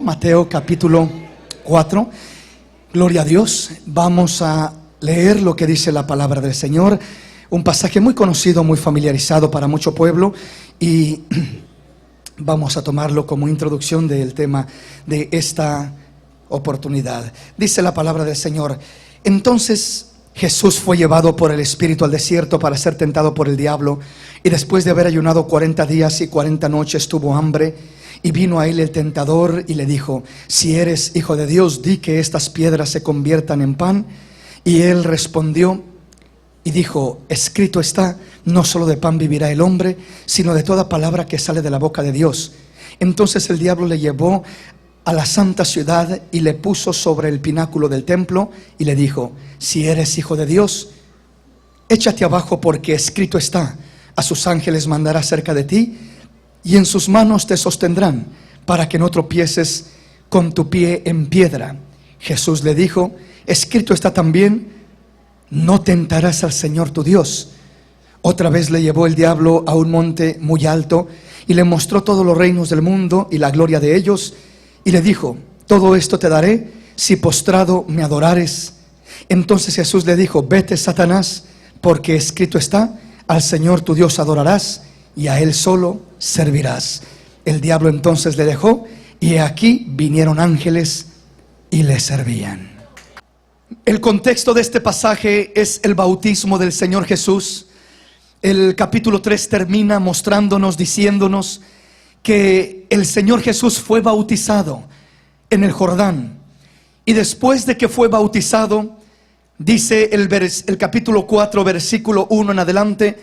Mateo capítulo 4. Gloria a Dios. Vamos a leer lo que dice la palabra del Señor. Un pasaje muy conocido, muy familiarizado para mucho pueblo, y vamos a tomarlo como introducción del tema de esta oportunidad. Dice la palabra del Señor: entonces Jesús fue llevado por el Espíritu al desierto para ser tentado por el diablo, y después de haber ayunado 40 días y 40 noches tuvo hambre. Y vino a él el tentador y le dijo: si eres hijo de Dios, di que estas piedras se conviertan en pan. Y él respondió y dijo: escrito está, no solo de pan vivirá el hombre, sino de toda palabra que sale de la boca de Dios. Entonces el diablo le llevó a la santa ciudad y le puso sobre el pináculo del templo y le dijo: si eres hijo de Dios, échate abajo, porque escrito está, a sus ángeles mandará cerca de ti, y en sus manos te sostendrán, para que no tropieces con tu pie en piedra. Jesús le dijo: escrito está también, no tentarás al Señor tu Dios. Otra vez le llevó el diablo a un monte muy alto y le mostró todos los reinos del mundo y la gloria de ellos, y le dijo: todo esto te daré si postrado me adorares. Entonces Jesús le dijo: vete, Satanás, porque escrito está, al Señor tu Dios adorarás y a Él solo servirás. El diablo entonces le dejó, y he aquí vinieron ángeles y le servían. El contexto de este pasaje es el bautismo del Señor Jesús. El capítulo 3 termina mostrándonos, diciéndonos que el Señor Jesús fue bautizado en el Jordán. Y después de que fue bautizado, dice el capítulo 4, versículo 1 en adelante: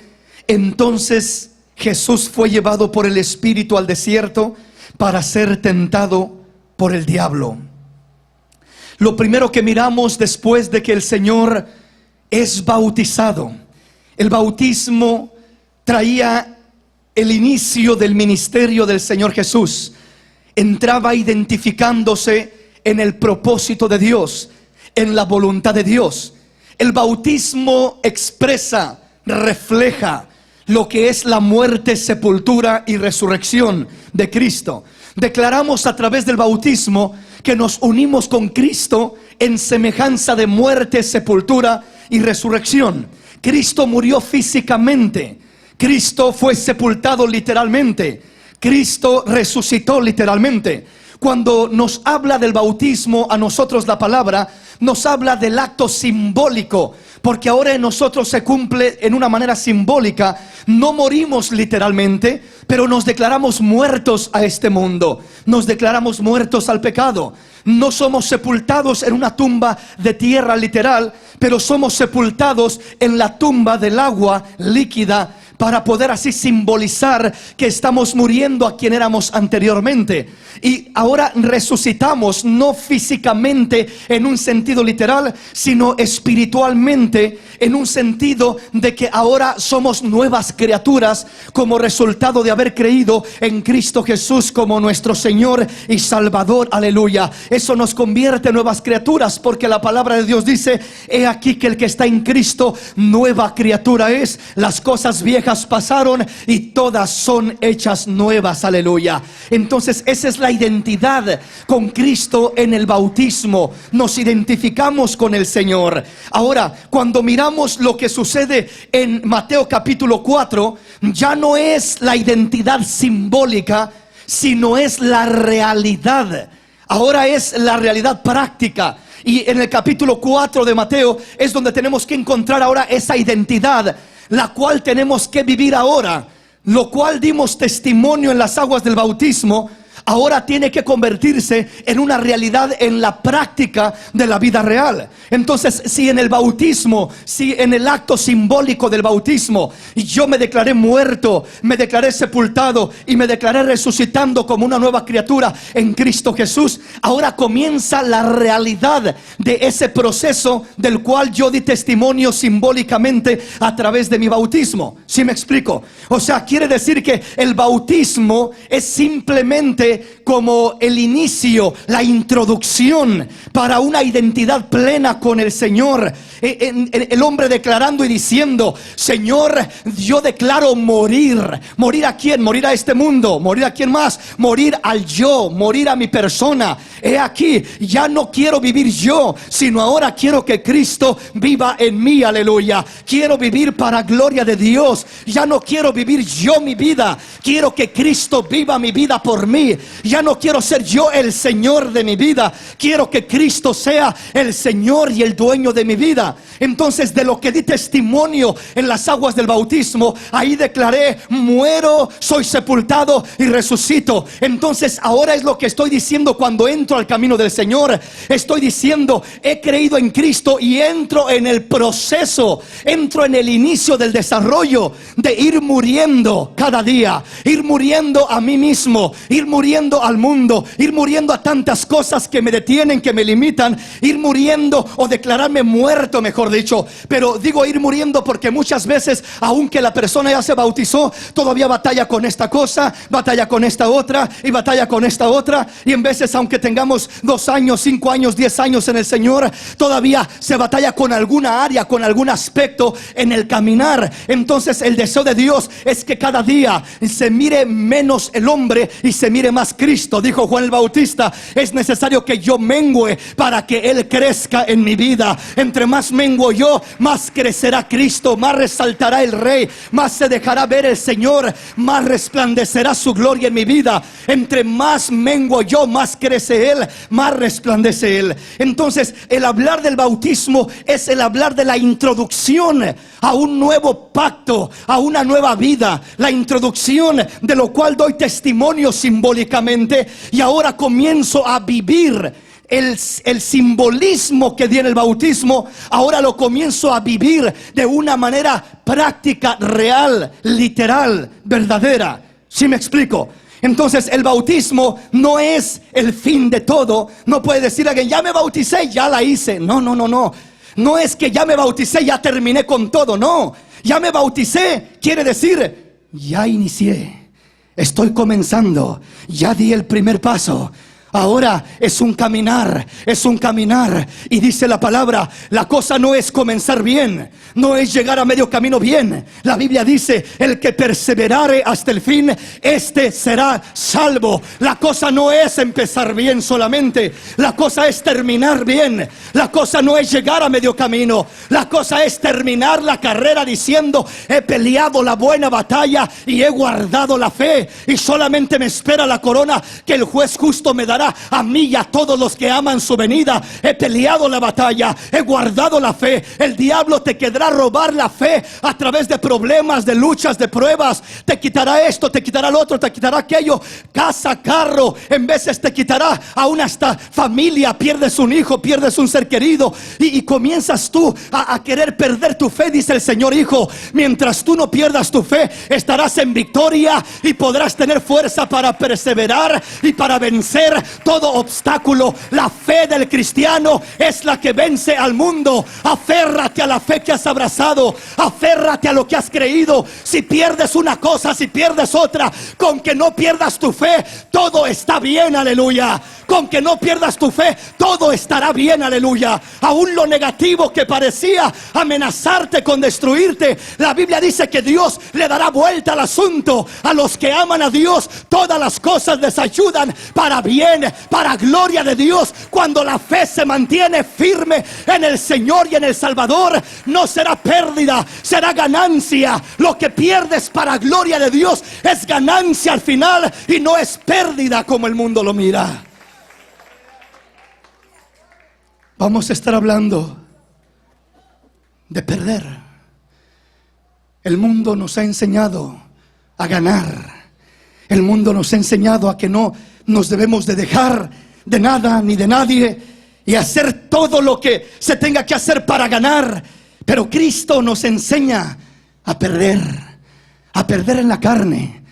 entonces Jesús fue llevado por el Espíritu al desierto para ser tentado por el diablo. Lo primero que miramos después de que el Señor es bautizado, el bautismo traía el inicio del ministerio del Señor Jesús. Entraba identificándose en el propósito de Dios, en la voluntad de Dios. El bautismo expresa, refleja lo que es la muerte, sepultura y resurrección de Cristo. Declaramos a través del bautismo que nos unimos con Cristo en semejanza de muerte, sepultura y resurrección. Cristo murió físicamente, Cristo fue sepultado literalmente, Cristo resucitó literalmente. Cuando nos habla del bautismo, a nosotros la palabra nos habla del acto simbólico, porque ahora en nosotros se cumple en una manera simbólica. No morimos literalmente, pero nos declaramos muertos a este mundo, nos declaramos muertos al pecado. No somos sepultados en una tumba de tierra literal, pero somos sepultados en la tumba del agua líquida, para poder así simbolizar que estamos muriendo a quien éramos anteriormente. Y ahora resucitamos, no físicamente en un sentido literal, sino espiritualmente, en un sentido de que ahora somos nuevas criaturas como resultado de haber creído en Cristo Jesús como nuestro Señor y Salvador. Aleluya. Eso nos convierte en nuevas criaturas, porque la palabra de Dios dice: he aquí que el que está en Cristo, nueva criatura es. Las cosas viejas pasaron y todas son hechas nuevas. Aleluya. Entonces esa es la identidad con Cristo en el bautismo. Nos identificamos con el Señor. Ahora, cuando miramos lo que sucede en Mateo capítulo 4, ya no es la identidad simbólica, sino es la realidad. Ahora es la realidad práctica. Y en el capítulo 4 de Mateo es donde tenemos que encontrar ahora esa identidad, la cual tenemos que vivir ahora. Lo cual dimos testimonio en las aguas del bautismo, ahora tiene que convertirse en una realidad en la práctica de la vida real. Entonces, si en el bautismo, si en el acto simbólico del bautismo yo me declaré muerto, me declaré sepultado y me declaré resucitando como una nueva criatura en Cristo Jesús, ahora comienza la realidad de ese proceso del cual yo di testimonio simbólicamente a través de mi bautismo. ¿Sí me explico? O sea, quiere decir que el bautismo es simplemente como el inicio, la introducción para una identidad plena con el Señor. El hombre declarando y diciendo: Señor, yo declaro morir. ¿Morir a quién? Morir a este mundo. ¿Morir a quién más? Morir al yo, morir a mi persona. He aquí, ya no quiero vivir yo, sino ahora quiero que Cristo viva en mí. Aleluya. Quiero vivir para gloria de Dios. Ya no quiero vivir yo mi vida, quiero que Cristo viva mi vida por mí. Ya no quiero ser yo el Señor de mi vida, quiero que Cristo sea el Señor y el dueño de mi vida. Entonces, de lo que di testimonio en las aguas del bautismo, ahí declaré: muero, soy sepultado y resucito. Entonces ahora es lo que estoy diciendo cuando entro al camino del Señor. Estoy diciendo: he creído en Cristo y entro en el proceso, entro en el inicio del desarrollo de ir muriendo cada día, ir muriendo a mí mismo, ir muriendo al mundo, ir muriendo a tantas cosas que me detienen, que me limitan, ir muriendo o declararme muerto, mejor dicho. Pero digo ir muriendo porque muchas veces, aunque la persona ya se bautizó, todavía batalla con esta cosa, batalla con esta otra y batalla con esta otra. Y en veces, aunque tengamos 2 años, 5 años, 10 años en el Señor, todavía se batalla con alguna área, con algún aspecto en el caminar. Entonces el deseo de Dios es que cada día se mire menos el hombre y se mire más Cristo. Dijo Juan el Bautista: es necesario que yo mengüe para que Él crezca en mi vida. Entre más menguo yo, más crecerá Cristo, más resaltará el Rey, más se dejará ver el Señor, más resplandecerá su gloria en mi vida. Entre más menguo yo, más crece Él, más resplandece Él. Entonces el hablar del bautismo es el hablar de la introducción a un nuevo pacto, a una nueva vida, la introducción de lo cual doy testimonio simbólicamente, y ahora comienzo a vivir el simbolismo que di en el bautismo. Ahora lo comienzo a vivir de una manera práctica, real, literal, verdadera. ¿Sí me explico? Entonces el bautismo no es el fin de todo. No puede decir alguien: ya me bauticé, ya la hice. No, no, no, no. No es que ya me bauticé, ya terminé con todo. No, ya me bauticé quiere decir: ya inicié, estoy comenzando, ya di el primer paso. Ahora es un caminar, es un caminar. Y dice la palabra: la cosa no es comenzar bien, no es llegar a medio camino bien. La Biblia dice: el que perseverare hasta el fin, este será salvo. La cosa no es empezar bien solamente, la cosa es terminar bien. La cosa no es llegar a medio camino, la cosa es terminar la carrera diciendo: he peleado la buena batalla y he guardado la fe, y solamente me espera la corona que el juez justo me dará a mí y a todos los que aman su venida. He peleado la batalla, he guardado la fe. El diablo te querrá robar la fe a través de problemas, de luchas, de pruebas. Te quitará esto, te quitará lo otro, te quitará aquello, casa, carro. En veces te quitará aún hasta familia. Pierdes un hijo, pierdes un ser querido, y comienzas tú a querer perder tu fe. Dice el Señor: hijo, mientras tú no pierdas tu fe, estarás en victoria y podrás tener fuerza para perseverar y para vencer todo obstáculo. La fe del cristiano es la que vence al mundo. Aférrate a la fe que has abrazado, aférrate a lo que has creído. Si pierdes una cosa, si pierdes otra, con que no pierdas tu fe, todo está bien, aleluya. Con que no pierdas tu fe, todo estará bien, aleluya. Aún lo negativo que parecía amenazarte con destruirte, la Biblia dice que Dios le dará vuelta al asunto. A los que aman a Dios, todas las cosas les ayudan para bien, para gloria de Dios. Cuando la fe se mantiene firme en el Señor y en el Salvador, no será pérdida, será ganancia. Lo que pierdes para gloria de Dios es ganancia al final, y no es pérdida como el mundo lo mira. Vamos a estar hablando de perder. El mundo nos ha enseñado a ganar. El mundo nos ha enseñado a que no nos debemos de dejar de nada ni de nadie, y hacer todo lo que se tenga que hacer para ganar. Pero Cristo nos enseña a perder en la carne,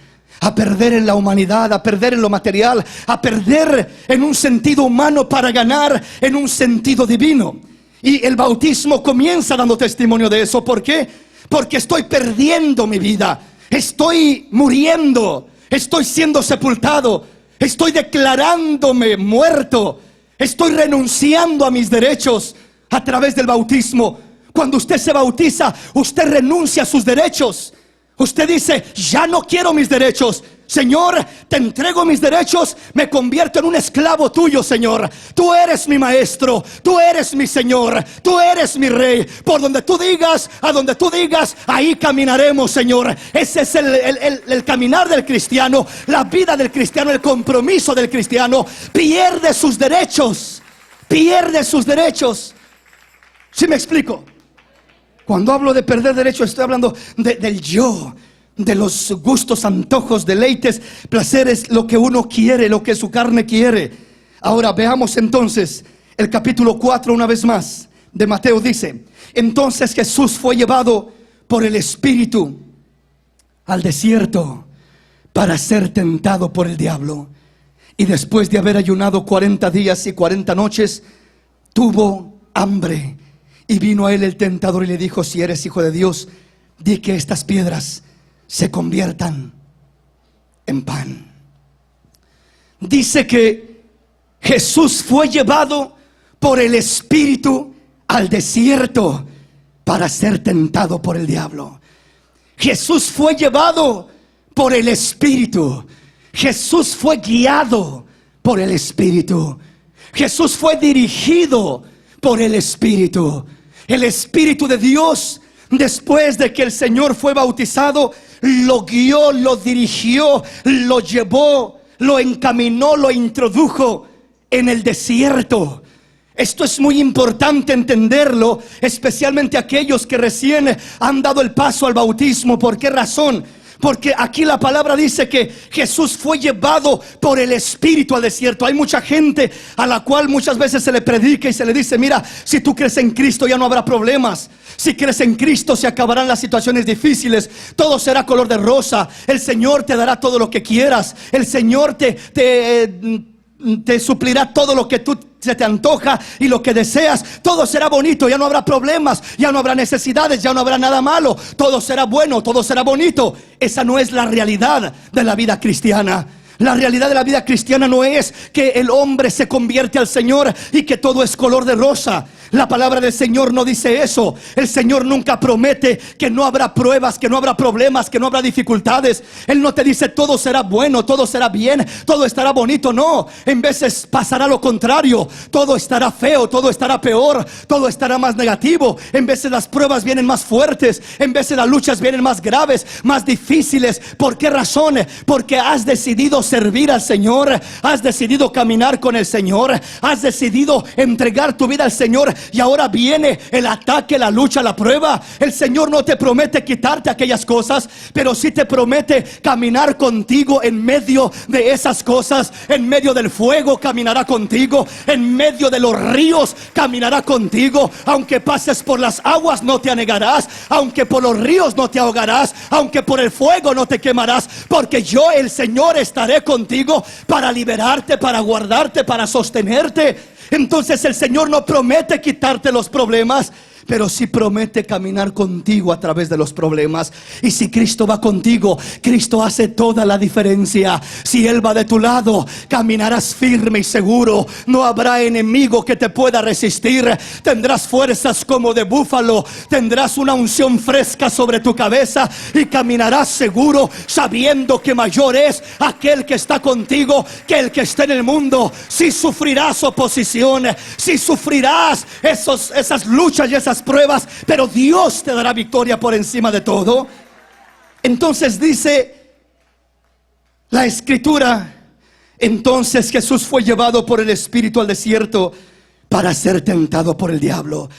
a perder en la humanidad, a perder en lo material, a perder en un sentido humano para ganar en un sentido divino. Y el bautismo comienza dando testimonio de eso. ¿Por qué? Porque estoy perdiendo mi vida, estoy muriendo, estoy siendo sepultado, Estoy declarándome muerto. Estoy renunciando a mis derechos a través del bautismo. Cuando usted se bautiza, usted renuncia a sus derechos. Usted dice, ya no quiero mis derechos. Señor, te entrego mis derechos. Me convierto en un esclavo tuyo, Señor. Tú eres mi maestro, tú eres mi Señor, tú eres mi Rey. Por donde tú digas, a donde tú digas, ahí caminaremos, Señor. Ese es el caminar del cristiano, la vida del cristiano, el compromiso del cristiano. Pierde sus derechos. Pierde sus derechos. ¿Sí me explico? Cuando hablo de perder derechos, estoy hablando del yo, de los gustos, antojos, deleites, placeres, lo que uno quiere, lo que su carne quiere. Ahora veamos entonces el capítulo 4 una vez más de Mateo. Dice: entonces Jesús fue llevado por el Espíritu al desierto para ser tentado por el diablo. Y después de haber ayunado 40 días y 40 noches, tuvo hambre. Y vino a él el tentador y le dijo: si eres hijo de Dios, di que estas piedras se conviertan en pan. Dice que Jesús fue llevado por el Espíritu al desierto para ser tentado por el diablo. Jesús fue llevado por el Espíritu. Jesús fue guiado por el Espíritu. Jesús fue dirigido por el Espíritu. El Espíritu de Dios, después de que el Señor fue bautizado, lo guió, lo dirigió, lo llevó, lo encaminó, lo introdujo en el desierto. Esto es muy importante entenderlo, especialmente aquellos que recién han dado el paso al bautismo. ¿Por qué razón? Porque aquí la palabra dice que Jesús fue llevado por el Espíritu al desierto. Hay mucha gente a la cual muchas veces se le predica y se le dice: mira, si tú crees en Cristo ya no habrá problemas. Si crees en Cristo se acabarán las situaciones difíciles. Todo será color de rosa. El Señor te dará todo lo que quieras. El Señor te suplirá todo lo que tú se te antoja y lo que deseas. Todo será bonito, ya no habrá problemas, ya no habrá necesidades, ya no habrá nada malo. Todo será bueno, todo será bonito. Esa no es la realidad de la vida cristiana. La realidad de la vida cristiana no es que el hombre se convierte al Señor y que todo es color de rosa. La palabra del Señor no dice eso. El Señor nunca promete que no habrá pruebas, que no habrá problemas, que no habrá dificultades. Él no te dice todo será bueno, todo será bien, todo estará bonito. No, en veces pasará lo contrario. Todo estará feo, todo estará peor, todo estará más negativo. En veces las pruebas vienen más fuertes, en veces las luchas vienen más graves, más difíciles. ¿Por qué razón? Porque has decidido servir al Señor, has decidido caminar con el Señor, has decidido entregar tu vida al Señor. Y ahora viene el ataque, la lucha, la prueba. El Señor no te promete quitarte aquellas cosas, pero sí te promete caminar contigo en medio de esas cosas. En medio del fuego caminará contigo, en medio de los ríos caminará contigo. Aunque pases por las aguas no te anegarás, aunque por los ríos no te ahogarás, aunque por el fuego no te quemarás, porque yo, el Señor, estaré contigo para liberarte, para guardarte, para sostenerte. Entonces el Señor no promete quitarte los problemas, pero sí promete caminar contigo a través de los problemas. Y si Cristo va contigo, Cristo hace toda la diferencia. Si Él va de tu lado, caminarás firme y seguro. No habrá enemigo que te pueda resistir. Tendrás fuerzas como de búfalo. Tendrás una unción fresca sobre tu cabeza y caminarás seguro, sabiendo que mayor es aquel que está contigo que el que está en el mundo. Si sufrirás oposición, si sufrirás esas luchas y esas pruebas, pero Dios te dará victoria por encima de todo. Entonces dice la Escritura: entonces Jesús fue llevado por el Espíritu al desierto para ser tentado por el diablo.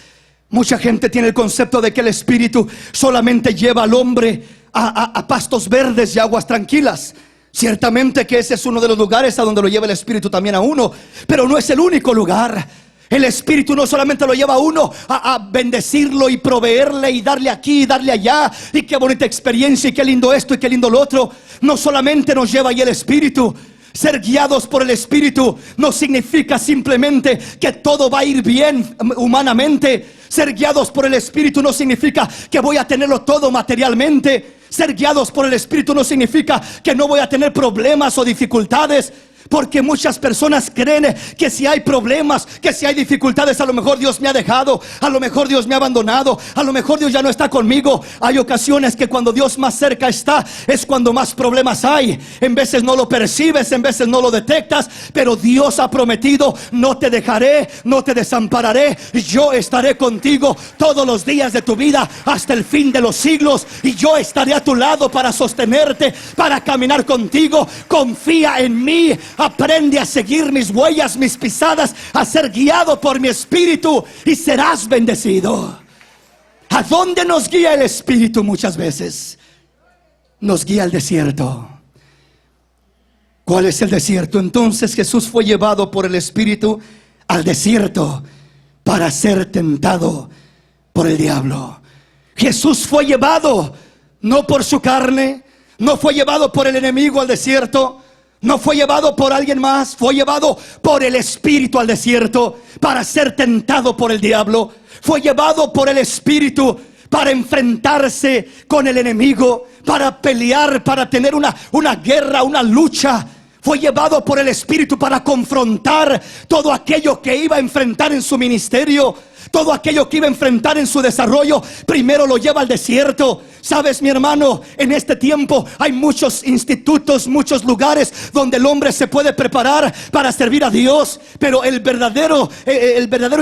Mucha gente tiene el concepto de que el Espíritu solamente lleva al hombre a pastos verdes y aguas tranquilas. Ciertamente que ese es uno de los lugares a donde lo lleva el Espíritu también a uno, pero no es el único lugar. El Espíritu no solamente lo lleva a uno a bendecirlo y proveerle y darle aquí y darle allá, y qué bonita experiencia y qué lindo esto y qué lindo lo otro. No solamente nos lleva ahí el Espíritu. Ser guiados por el Espíritu no significa simplemente que todo va a ir bien humanamente. Ser guiados por el Espíritu no significa que voy a tenerlo todo materialmente. Ser guiados por el Espíritu no significa que no voy a tener problemas o dificultades. Porque muchas personas creen que si hay problemas, que si hay dificultades, a lo mejor Dios me ha dejado, a lo mejor Dios me ha abandonado, a lo mejor Dios ya no está conmigo. Hay ocasiones que cuando Dios más cerca está, es cuando más problemas hay. En veces no lo percibes, en veces no lo detectas, pero Dios ha prometido: no te dejaré, no te desampararé, yo estaré contigo todos los días de tu vida hasta el fin de los siglos, y yo estaré a tu lado para sostenerte, para caminar contigo. Confía en mí. Aprende a seguir mis huellas, mis pisadas, a ser guiado por mi Espíritu, y serás bendecido. ¿A dónde nos guía el Espíritu muchas veces? Nos guía al desierto. ¿Cuál es el desierto? Entonces Jesús fue llevado por el Espíritu al desierto para ser tentado por el diablo. Jesús fue llevado no por su carne, no fue llevado por el enemigo al desierto, no fue llevado por alguien más, fue llevado por el Espíritu al desierto para ser tentado por el diablo. Fue llevado por el Espíritu para enfrentarse con el enemigo, para pelear, para tener una guerra, una lucha. Fue llevado por el Espíritu para confrontar todo aquello que iba a enfrentar en su ministerio, todo aquello que iba a enfrentar en su desarrollo. Primero lo lleva al desierto. Sabes, mi hermano, en este tiempo hay muchos institutos, muchos lugares donde el hombre se puede preparar para servir a Dios, pero el verdadero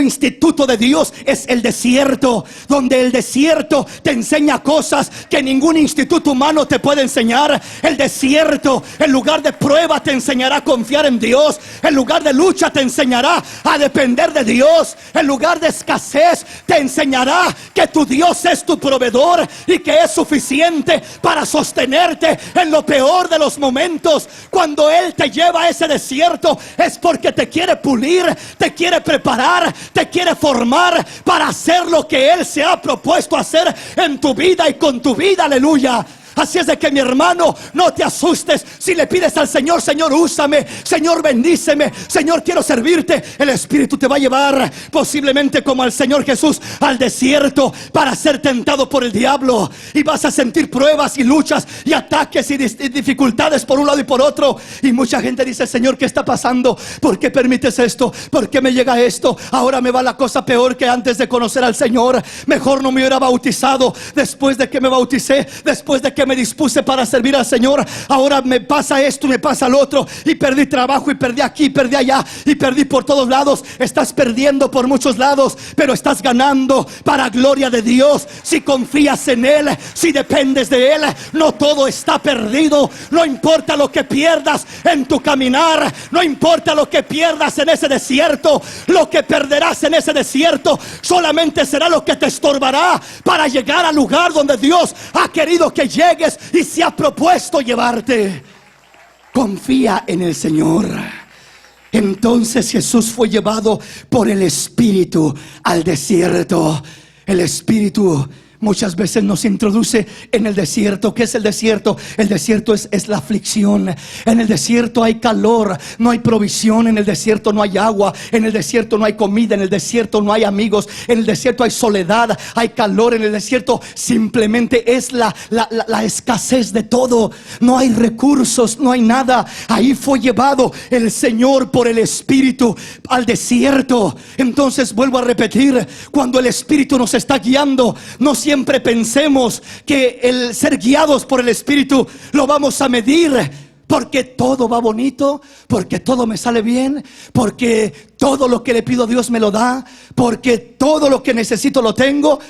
instituto de Dios es el desierto, donde el desierto te enseña cosas que ningún instituto humano te puede enseñar. El desierto, en lugar de prueba, te enseñará a confiar en Dios. En lugar de lucha, te enseñará a depender de Dios. En lugar de escasez, te enseñará que tu Dios es tu proveedor y que es suficiente para sostenerte en lo peor de los momentos. Cuando Él te lleva a ese desierto, es porque te quiere pulir, te quiere preparar, te quiere formar para hacer lo que Él se ha propuesto hacer en tu vida y con tu vida. Aleluya. Así es de que, mi hermano, no te asustes si le pides al Señor: Señor, úsame, Señor, bendíceme, Señor, quiero servirte. El Espíritu te va a llevar, posiblemente como al Señor Jesús, al desierto para ser tentado por el diablo. Y vas a sentir pruebas y luchas y ataques y dificultades por un lado y por otro. Y mucha gente dice: Señor, ¿qué está pasando? ¿Por qué permites esto? ¿Por qué me llega esto? Ahora me va la cosa peor que antes de conocer al Señor. Mejor no me hubiera bautizado. Después de que me bauticé, después de que me dispuse para servir al Señor, ahora me pasa esto, me pasa lo otro, y perdí trabajo, y perdí aquí, perdí allá, y perdí por todos lados. Estás perdiendo por muchos lados, pero estás ganando para gloria de Dios. Si confías en Él, si dependes de Él, no todo está perdido. No importa lo que pierdas en tu caminar, no importa lo que pierdas en ese desierto. Lo que perderás en ese desierto solamente será lo que te estorbará para llegar al lugar donde Dios ha querido que llegues y se ha propuesto llevarte. Confía en el Señor. Entonces Jesús fue llevado por el Espíritu al desierto. El Espíritu muchas veces nos introduce en el desierto. ¿Qué es el desierto? El desierto es la aflicción. En el desierto hay calor, no hay provisión. En el desierto no hay agua. En el desierto no hay comida. En el desierto no hay amigos. En el desierto hay soledad, hay calor. En el desierto simplemente es la escasez de todo. No hay recursos, no hay nada. Ahí fue llevado el Señor por el Espíritu al desierto. Entonces vuelvo a repetir: cuando el Espíritu nos está guiando, no siempre pensemos que el ser guiados por el Espíritu lo vamos a medir, porque todo va bonito, porque todo me sale bien, porque todo lo que le pido a Dios me lo da, porque todo lo que necesito lo tengo.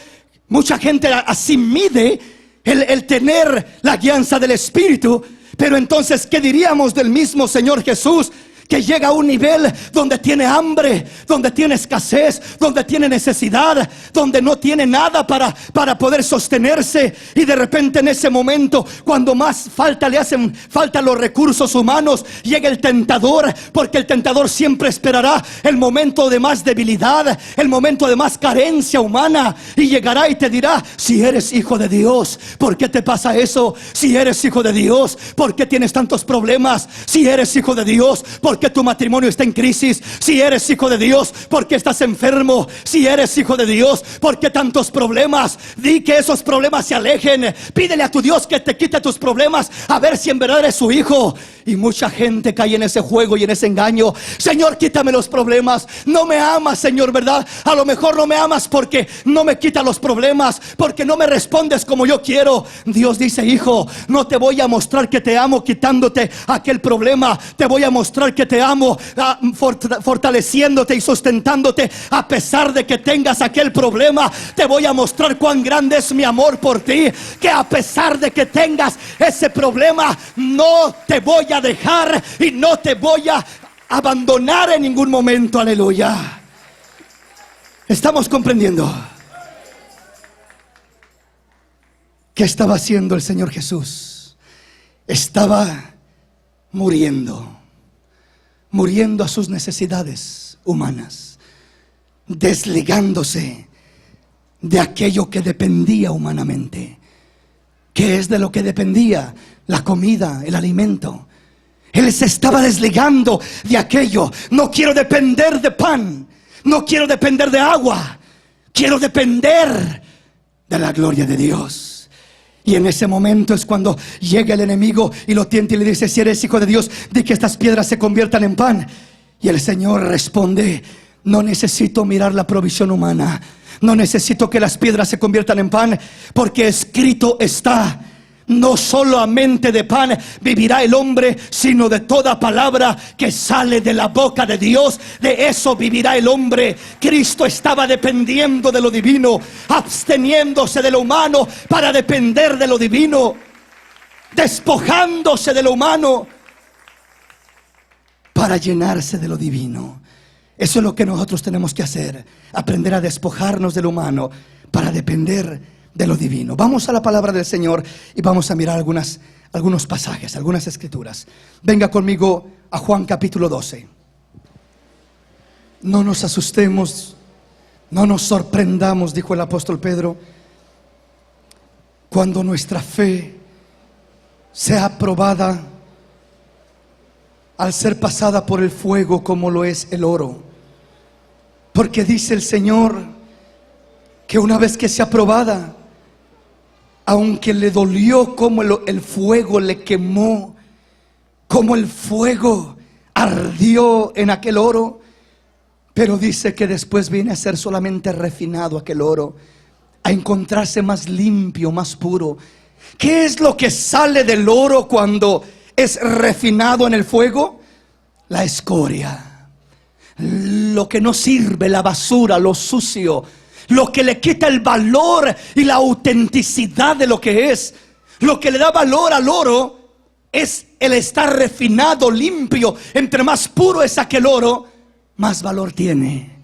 Mucha gente así mide el tener la guianza del Espíritu. Pero entonces, ¿qué diríamos del mismo Señor Jesús, que llega a un nivel donde tiene hambre, donde tiene escasez, donde tiene necesidad, donde no tiene nada para poder sostenerse? Y de repente, en ese momento, cuando más falta le hacen falta los recursos humanos, llega el tentador, porque el tentador siempre esperará el momento de más debilidad, el momento de más carencia humana, y llegará y te dirá: si eres hijo de Dios, ¿por qué te pasa eso? Si eres hijo de Dios, ¿por qué tienes tantos problemas? Si eres hijo de Dios, ¿por qué porque tu matrimonio está en crisis. Si eres hijo de Dios, porque estás enfermo. Si eres hijo de Dios, porque tantos problemas. Di que esos problemas se alejen. Pídele a tu Dios que te quite tus problemas, a ver si en verdad eres su hijo. Y mucha gente cae en ese juego y en ese engaño. Señor, quítame los problemas. No me amas, Señor, ¿verdad? A lo mejor no me amas porque no me quitas los problemas, porque no me respondes como yo quiero. Dios dice: hijo, no te voy a mostrar que te amo quitándote aquel problema. Te voy a mostrar que te amo fortaleciéndote y sustentándote a pesar de que tengas aquel problema. Te voy a mostrar cuán grande es mi amor por ti, que a pesar de que tengas ese problema, no te voy a dejar y no te voy a abandonar en ningún momento. Aleluya. ¿Estamos comprendiendo? ¿Qué estaba haciendo el Señor Jesús? Estaba muriendo a sus necesidades humanas, desligándose de aquello que dependía humanamente. ¿Qué es de lo que dependía? La comida, el alimento. Él se estaba desligando de aquello. No quiero depender de pan, no quiero depender de agua, quiero depender de la gloria de Dios. Y en ese momento es cuando llega el enemigo y lo tienta y le dice: si eres hijo de Dios, di que estas piedras se conviertan en pan. Y el Señor responde: no necesito mirar la provisión humana, no necesito que las piedras se conviertan en pan, porque escrito está: no solamente de pan vivirá el hombre, sino de toda palabra que sale de la boca de Dios. De eso vivirá el hombre. Cristo estaba dependiendo de lo divino, absteniéndose de lo humano para depender de lo divino, despojándose de lo humano para llenarse de lo divino. Eso es lo que nosotros tenemos que hacer: aprender a despojarnos de lo humano para depender de lo divino. Vamos a la palabra del Señor y vamos a mirar algunos pasajes, algunas escrituras. Venga conmigo a Juan capítulo 12. No nos asustemos, no nos sorprendamos, dijo el apóstol Pedro, cuando nuestra fe sea probada al ser pasada por el fuego, como lo es el oro. Porque dice el Señor que una vez que sea probada, aunque le dolió como el fuego le quemó, como el fuego ardió en aquel oro, pero dice que después viene a ser solamente refinado aquel oro, a encontrarse más limpio, más puro. ¿Qué es lo que sale del oro cuando es refinado en el fuego? La escoria, lo que no sirve, la basura, lo sucio, lo que le quita el valor y la autenticidad de lo que es. Lo que le da valor al oro es el estar refinado, limpio. Entre más puro es aquel oro, más valor tiene.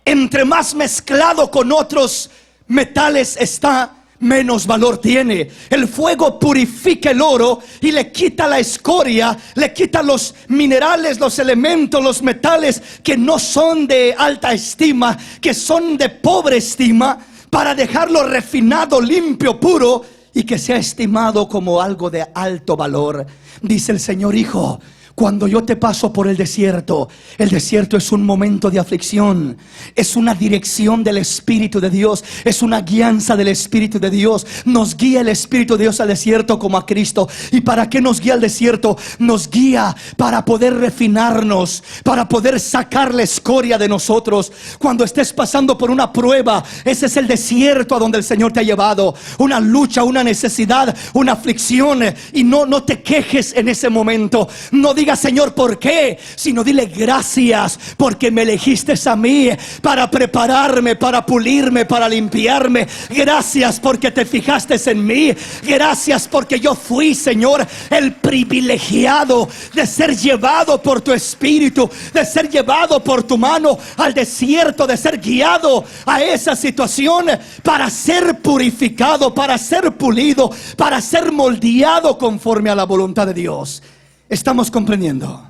Entre más mezclado con otros metales está, menos valor tiene. El fuego purifica el oro y le quita la escoria, le quita los minerales, los elementos, los metales que no son de alta estima, que son de pobre estima, para dejarlo refinado, limpio, puro, y que sea estimado como algo de alto valor. Dice el Señor: hijo, cuando yo te paso por el desierto es un momento de aflicción, es una dirección del Espíritu de Dios, es una guianza del Espíritu de Dios. Nos guía el Espíritu de Dios al desierto como a Cristo. ¿Y para qué nos guía al desierto? Nos guía para poder refinarnos, para poder sacar la escoria de nosotros. Cuando estés pasando por una prueba, ese es el desierto a donde el Señor te ha llevado. Una lucha, una necesidad, una aflicción. Y no te quejes en ese momento. No digas: Señor, ¿por qué? Sino dile: gracias porque me elegiste a mí para prepararme, para pulirme, para limpiarme. Gracias porque te fijaste en mí. Gracias porque yo fui, Señor, el privilegiado de ser llevado por tu Espíritu, de ser llevado por tu mano al desierto, de ser guiado a esa situación para ser purificado, para ser pulido, para ser moldeado conforme a la voluntad de Dios. ¿Estamos comprendiendo?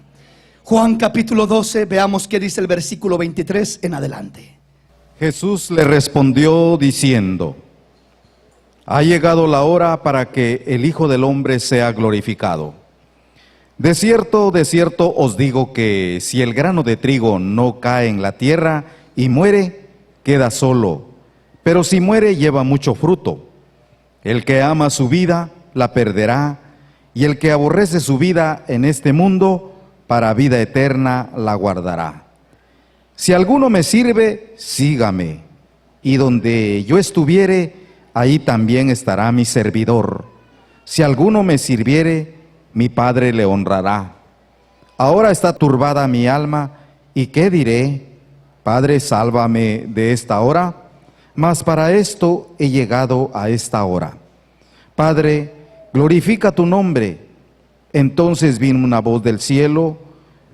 Juan capítulo 12, veamos qué dice el versículo 23 en adelante. Jesús le respondió diciendo: ha llegado la hora para que el Hijo del Hombre sea glorificado. de cierto os digo que si el grano de trigo no cae en la tierra y muere, queda solo, pero si muere lleva mucho fruto. El que ama su vida, la perderá, y el que aborrece su vida en este mundo, para vida eterna la guardará. Si alguno me sirve, sígame, y donde yo estuviere, ahí también estará mi servidor. Si alguno me sirviere, mi Padre le honrará. Ahora está turbada mi alma, ¿y qué diré? Padre, sálvame de esta hora, mas para esto he llegado a esta hora. Padre, glorifica tu nombre. Entonces vino una voz del cielo,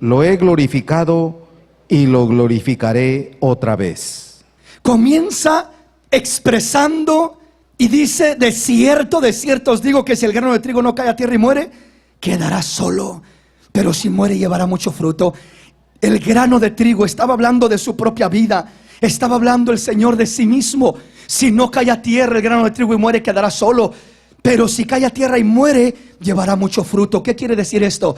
lo he glorificado y lo glorificaré otra vez. Comienza expresando y dice, de cierto os digo que si el grano de trigo no cae a tierra y muere, quedará solo, pero si muere llevará mucho fruto. El grano de trigo estaba hablando de su propia vida, estaba hablando el Señor de sí mismo. Si no cae a tierra el grano de trigo y muere, quedará solo, pero si cae a tierra y muere, llevará mucho fruto. ¿Qué quiere decir esto?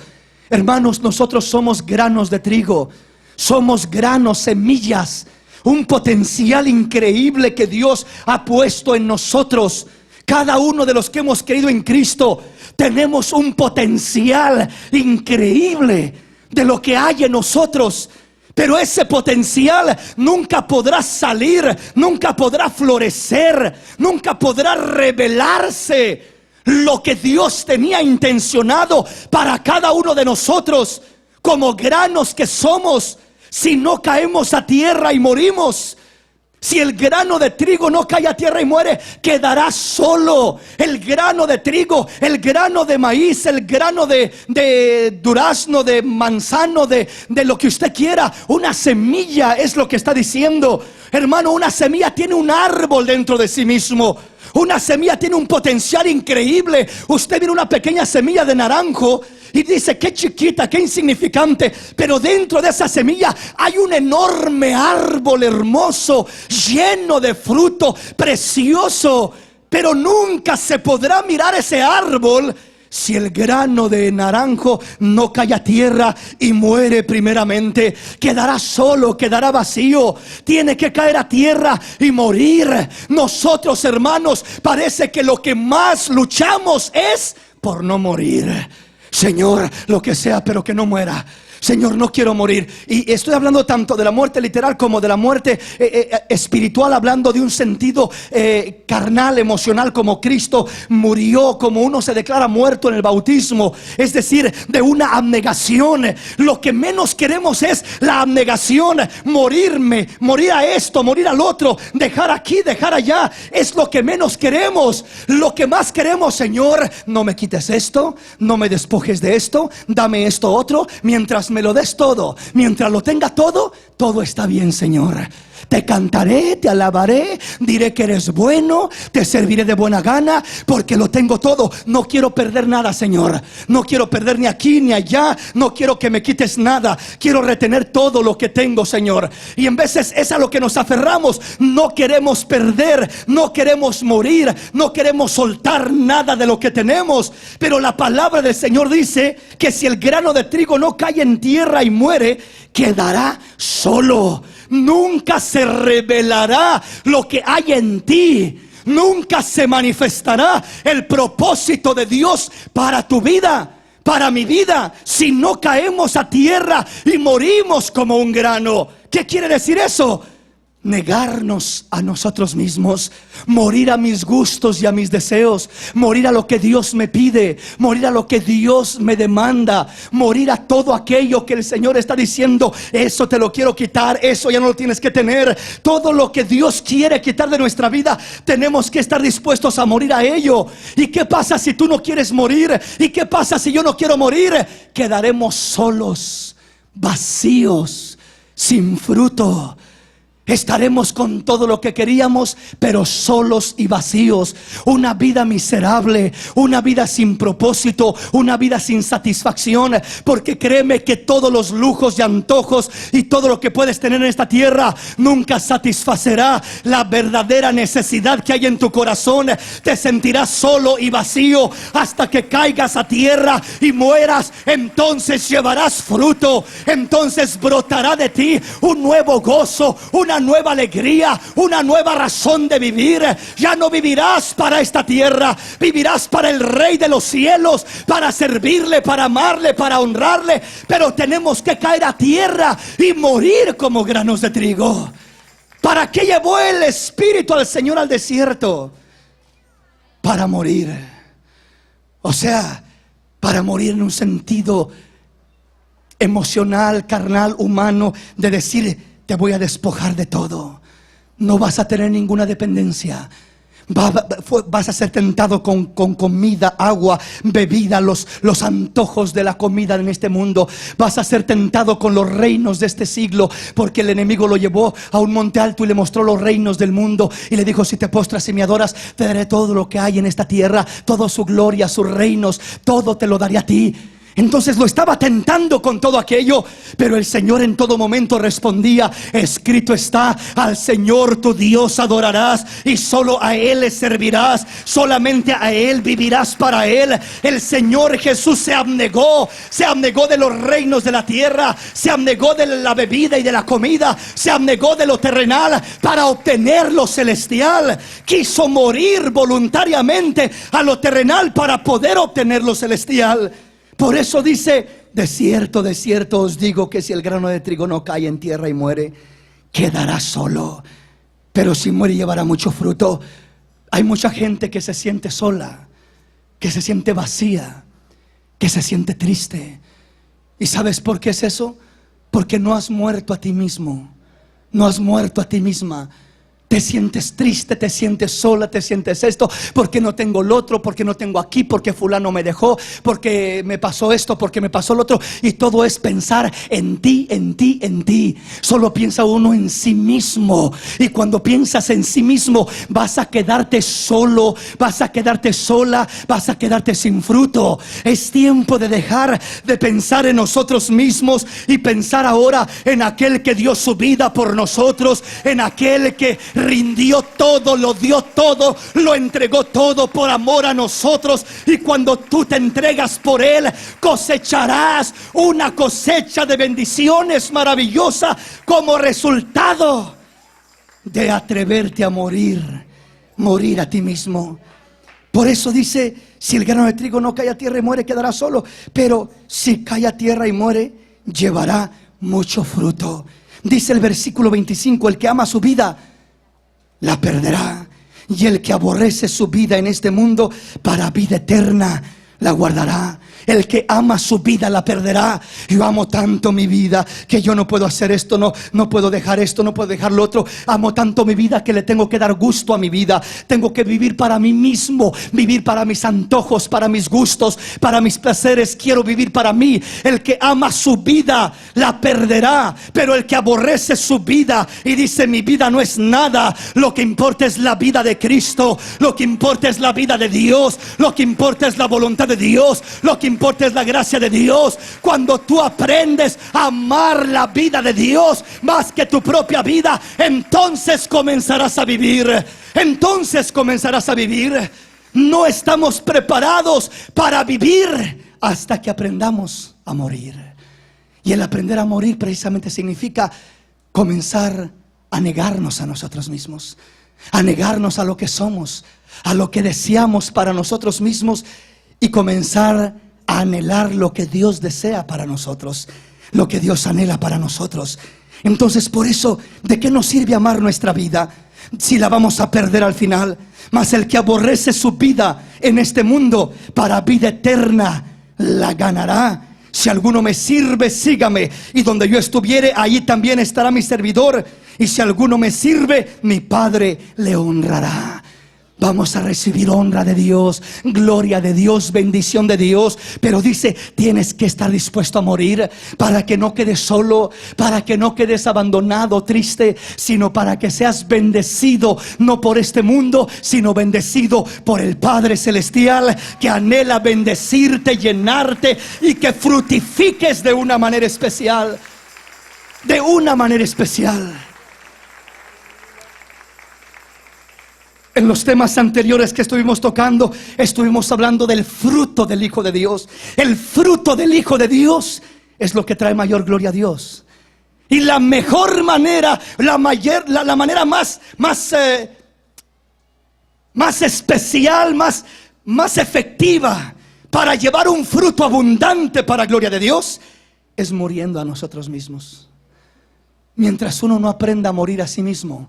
Hermanos, nosotros somos granos de trigo, somos granos, semillas, un potencial increíble que Dios ha puesto en nosotros. Cada uno de los que hemos creído en Cristo tenemos un potencial increíble de lo que hay en nosotros. Pero ese potencial nunca podrá salir, nunca podrá florecer, nunca podrá revelarse lo que Dios tenía intencionado para cada uno de nosotros como granos que somos, si no caemos a tierra y morimos. Si el grano de trigo no cae a tierra y muere, quedará solo. El grano de trigo, el grano de maíz, el grano de durazno, de manzano, de lo que usted quiera. Una semilla es lo que está diciendo. Hermano, una semilla tiene un árbol dentro de sí mismo. Una semilla tiene un potencial increíble. Usted mira una pequeña semilla de naranjo y dice, qué chiquita, qué insignificante. Pero dentro de esa semilla hay un enorme árbol hermoso, lleno de fruto, precioso. Pero nunca se podrá mirar ese árbol si el grano de naranjo no cae a tierra y muere primeramente. Quedará solo, quedará vacío. Tiene que caer a tierra y morir. Nosotros, hermanos, parece que lo que más luchamos es por no morir. Señor, lo que sea, pero que no muera. Señor, no quiero morir. Y estoy hablando tanto de la muerte literal como de la muerte espiritual, hablando de un sentido carnal, emocional, como Cristo murió, como uno se declara muerto en el bautismo, es decir, de una abnegación. Lo que menos queremos es la abnegación, morir a esto, morir al otro, dejar aquí, dejar allá, es lo que menos queremos. Lo que más queremos, Señor, no me quites esto, no me despojes de esto, dame esto otro, mientras me lo des todo, mientras lo tenga todo, todo está bien, Señor. Te cantaré, te alabaré, diré que eres bueno, te serviré de buena gana, porque lo tengo todo. No quiero perder nada, Señor. No quiero perder ni aquí ni allá. No quiero que me quites nada. Quiero retener todo lo que tengo, Señor. Y en veces es a lo que nos aferramos. No queremos perder, no queremos morir, no queremos soltar nada de lo que tenemos. Pero la palabra del Señor dice que si el grano de trigo no cae en tierra y muere, quedará solo. Nunca se revelará lo que hay en ti. Nunca se manifestará el propósito de Dios para tu vida, para mi vida, si no caemos a tierra y morimos como un grano. ¿Qué quiere decir eso? Negarnos a nosotros mismos, morir a mis gustos y a mis deseos, morir a lo que Dios me pide, morir a lo que Dios me demanda, morir a todo aquello que el Señor está diciendo, eso te lo quiero quitar, eso ya no lo tienes que tener. Todo lo que Dios quiere quitar de nuestra vida, tenemos que estar dispuestos a morir a ello. ¿Y qué pasa si tú no quieres morir? ¿Y qué pasa si yo no quiero morir? Quedaremos solos, vacíos, sin fruto. Estaremos con todo lo que queríamos, pero solos y vacíos. Una vida miserable, una vida sin propósito, una vida sin satisfacción. Porque créeme que todos los lujos y antojos y todo lo que puedes tener en esta tierra nunca satisfacerá la verdadera necesidad que hay en tu corazón. Te sentirás solo y vacío hasta que caigas a tierra y mueras. Entonces llevarás fruto. Entonces brotará de ti un nuevo gozo, una nueva alegría, una nueva razón de vivir. Ya no vivirás para esta tierra, vivirás para el Rey de los cielos, para servirle, para amarle, para honrarle. Pero tenemos que caer a tierra y morir como granos de trigo. ¿Para qué llevó el Espíritu al Señor al desierto? Para morir. O sea, para morir en un sentido emocional, carnal, humano, de decir: te voy a despojar de todo. No vas a tener ninguna dependencia. Vas a ser tentado con comida, agua, bebida, los antojos de la comida en este mundo. Vas a ser tentado con los reinos de este siglo, porque el enemigo lo llevó a un monte alto y le mostró los reinos del mundo y le dijo: si te postras y me adoras, te daré todo lo que hay en esta tierra, toda su gloria, sus reinos, todo te lo daré a ti. Entonces lo estaba tentando con todo aquello, pero el Señor en todo momento respondía: escrito está, al Señor tu Dios adorarás y solo a Él le servirás, solamente a Él vivirás para Él. El Señor Jesús se abnegó de los reinos de la tierra, se abnegó de la bebida y de la comida, se abnegó de lo terrenal para obtener lo celestial. Quiso morir voluntariamente a lo terrenal para poder obtener lo celestial. Por eso dice: de cierto os digo que si el grano de trigo no cae en tierra y muere, quedará solo, pero si muere llevará mucho fruto. Hay mucha gente que se siente sola, que se siente vacía, que se siente triste. ¿Y sabes por qué es eso? Porque no has muerto a ti mismo, no has muerto a ti misma. Te sientes triste, te sientes sola, te sientes esto, porque no tengo lo otro, porque no tengo aquí, porque fulano me dejó, porque me pasó esto, porque me pasó lo otro. Y todo es pensar en ti, en ti, en ti. Solo piensa uno en sí mismo. Y cuando piensas en sí mismo, vas a quedarte solo, vas a quedarte sola, vas a quedarte sin fruto. Es tiempo de dejar de pensar en nosotros mismos y pensar ahora en aquel que dio su vida por nosotros, en aquel que rindió todo, lo dio todo, lo entregó todo por amor a nosotros. Y cuando tú te entregas por Él, cosecharás una cosecha de bendiciones maravillosa como resultado de atreverte a morir a ti mismo. Por eso dice: si el grano de trigo no cae a tierra y muere, quedará solo, pero si cae a tierra y muere, llevará mucho fruto. Dice el versículo 25: el que ama su vida la perderá, y el que aborrece su vida en este mundo, para vida eterna la guardará. El que ama su vida la perderá. Yo amo tanto mi vida que yo no puedo hacer esto, no puedo dejar esto, no puedo dejar lo otro. Amo tanto mi vida que le tengo que dar gusto a mi vida. Tengo que vivir para mí mismo, vivir para mis antojos, para mis gustos, para mis placeres. Quiero vivir para mí. El que ama su vida la perderá, pero el que aborrece su vida y dice: mi vida no es nada, lo que importa es la vida de Cristo, lo que importa es la vida de Dios, lo que importa es la voluntad de Dios, lo que importa es la gracia de Dios. Cuando tú aprendes a amar la vida de Dios más que tu propia vida, entonces comenzarás a vivir. Entonces comenzarás a vivir. No estamos preparados para vivir hasta que aprendamos a morir. Y el aprender a morir precisamente significa comenzar a negarnos a nosotros mismos, a negarnos a lo que somos, a lo que deseamos para nosotros mismos, y comenzar a anhelar lo que Dios desea para nosotros, lo que Dios anhela para nosotros. Entonces, por eso, ¿de qué nos sirve amar nuestra vida si la vamos a perder al final? Mas el que aborrece su vida en este mundo, para vida eterna la ganará. Si alguno me sirve, sígame, y donde yo estuviere, allí también estará mi servidor. Y si alguno me sirve, mi Padre le honrará. Vamos a recibir honra de Dios, gloria de Dios, bendición de Dios. Pero dice, tienes que estar dispuesto a morir para que no quedes solo, para que no quedes abandonado, triste, sino para que seas bendecido, no por este mundo, sino bendecido por el Padre Celestial, que anhela bendecirte, llenarte y que fructifiques de una manera especial. De una manera especial. En los temas anteriores que estuvimos tocando, estuvimos hablando del fruto del Hijo de Dios. El fruto del Hijo de Dios es lo que trae mayor gloria a Dios. Y la mejor manera, la manera más especial, más efectiva para llevar un fruto abundante para gloria de Dios, es muriendo a nosotros mismos. Mientras uno no aprenda a morir a sí mismo,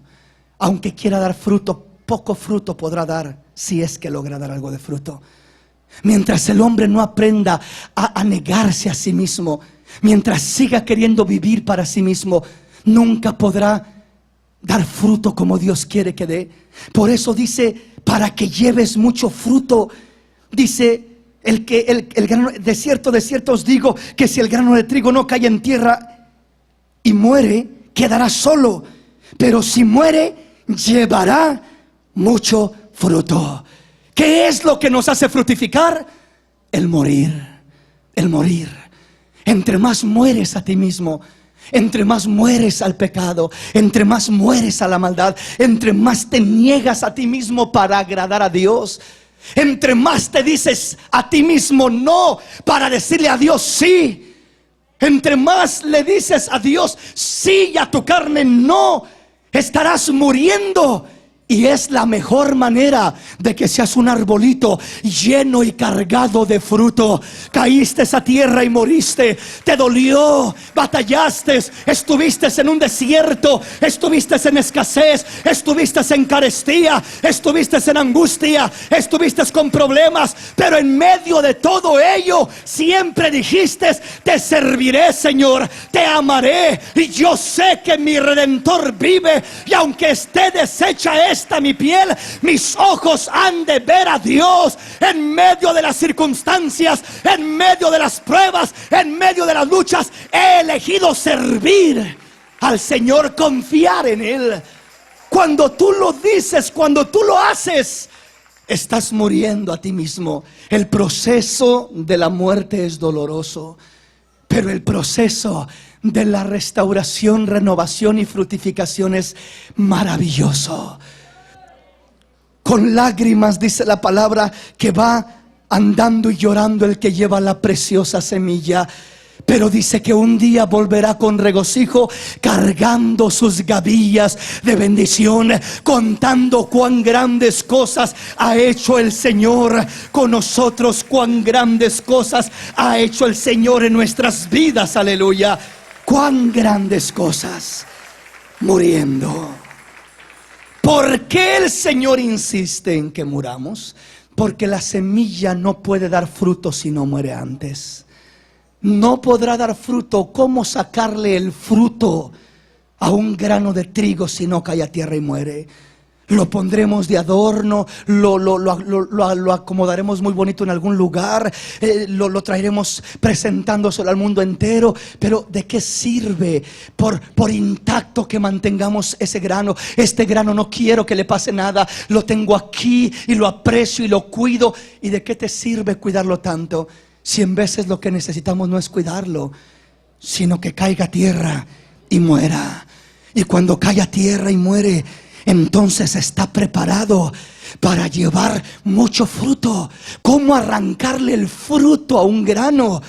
aunque quiera dar fruto, poco fruto podrá dar, si es que logra dar algo de fruto. Mientras el hombre no aprenda a negarse a sí mismo, mientras siga queriendo vivir para sí mismo, nunca podrá dar fruto como Dios quiere que dé. Por eso dice, para que lleves mucho fruto, dice el grano, de cierto os digo, que si el grano de trigo no cae en tierra y muere, quedará solo, pero si muere, llevará mucho fruto. ¿Qué es lo que nos hace fructificar? El morir. El morir. Entre más mueres a ti mismo, entre más mueres al pecado, entre más mueres a la maldad, entre más te niegas a ti mismo para agradar a Dios, entre más te dices a ti mismo no para decirle a Dios sí, entre más le dices a Dios sí y a tu carne no, estarás muriendo. Y es la mejor manera de que seas un arbolito lleno y cargado de fruto. Caíste a tierra y moriste. Te dolió, batallaste, estuviste en un desierto, estuviste en escasez, estuviste en carestía, estuviste en angustia, estuviste con problemas. Pero en medio de todo ello, siempre dijiste, te serviré, Señor, te amaré. Y yo sé que mi Redentor vive. Y aunque esté deshecha mi piel, mis ojos han de ver a Dios en medio de las circunstancias, en medio de las pruebas, en medio de las luchas. He elegido servir al Señor, confiar en Él. Cuando tú lo dices, cuando tú lo haces, estás muriendo a ti mismo. El proceso de la muerte es doloroso, pero el proceso de la restauración, renovación y fructificación es maravilloso. Con lágrimas, dice la palabra, que va andando y llorando el que lleva la preciosa semilla. Pero dice que un día volverá con regocijo, cargando sus gavillas de bendición, contando cuán grandes cosas ha hecho el Señor con nosotros, cuán grandes cosas ha hecho el Señor en nuestras vidas. Aleluya. Cuán grandes cosas. Muriendo. ¿Por qué el Señor insiste en que muramos? Porque la semilla no puede dar fruto si no muere antes. No podrá dar fruto. ¿Cómo sacarle el fruto a un grano de trigo si no cae a tierra y muere? Lo pondremos de adorno, lo acomodaremos muy bonito en algún lugar, lo traeremos presentándoselo al mundo entero. Pero ¿de qué sirve por intacto que mantengamos ese grano? Este grano no quiero que le pase nada, lo tengo aquí y lo aprecio y lo cuido. ¿Y de qué te sirve cuidarlo tanto si en veces lo que necesitamos no es cuidarlo, sino que caiga a tierra y muera? Y cuando cae a tierra y muere, entonces está preparado para llevar mucho fruto. ¿Cómo arrancarle el fruto a un grano